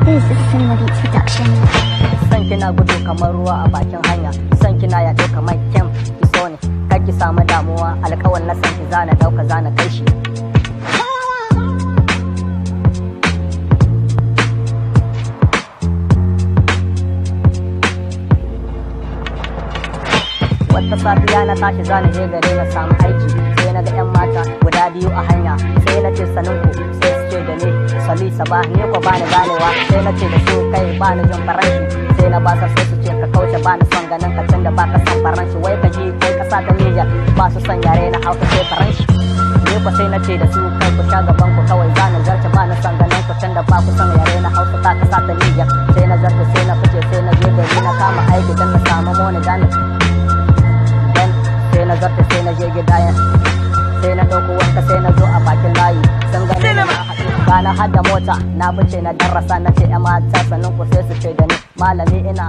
This is Cindy Production. San kina gudu kamar ruwa a bakin hanya, san kina yato kamar kyam iso ne, kar ki samu damuwa, alƙawar na san ki zana ɗauka zana kai shi. Wata safiya na tashi zana je gare na samu aiki, sai na ga 'yan mata guda biyu a hanya, sai na ce saninku, sai su ce da ni Salisa ba, ni ko bani ganewa, sai na ce da su kai bani jin faranshi, sai na ba sai su ce ka kauce bani son ganin ka tunda ba ka son faranshi, wai ka ji kai kasa ta Nijar ba su son yare na Hausa sai faranshi. Ni ko sai na ce da su kai ku sha gaban ku kawai zana zarce bani son ganin ku tunda ba ku son yare na Hausa ta kasa ta Nijar, sai na zarce sai na fice sai na je gari na kama aiki dan na samu moni dan sai na zarta sai na je gida sai na ɗauko wanka sai na zo a bakin layi sun gani na ba na hada mota na fice na darasa na ce 'yan mata sannan ku sai su ce da ni malami ina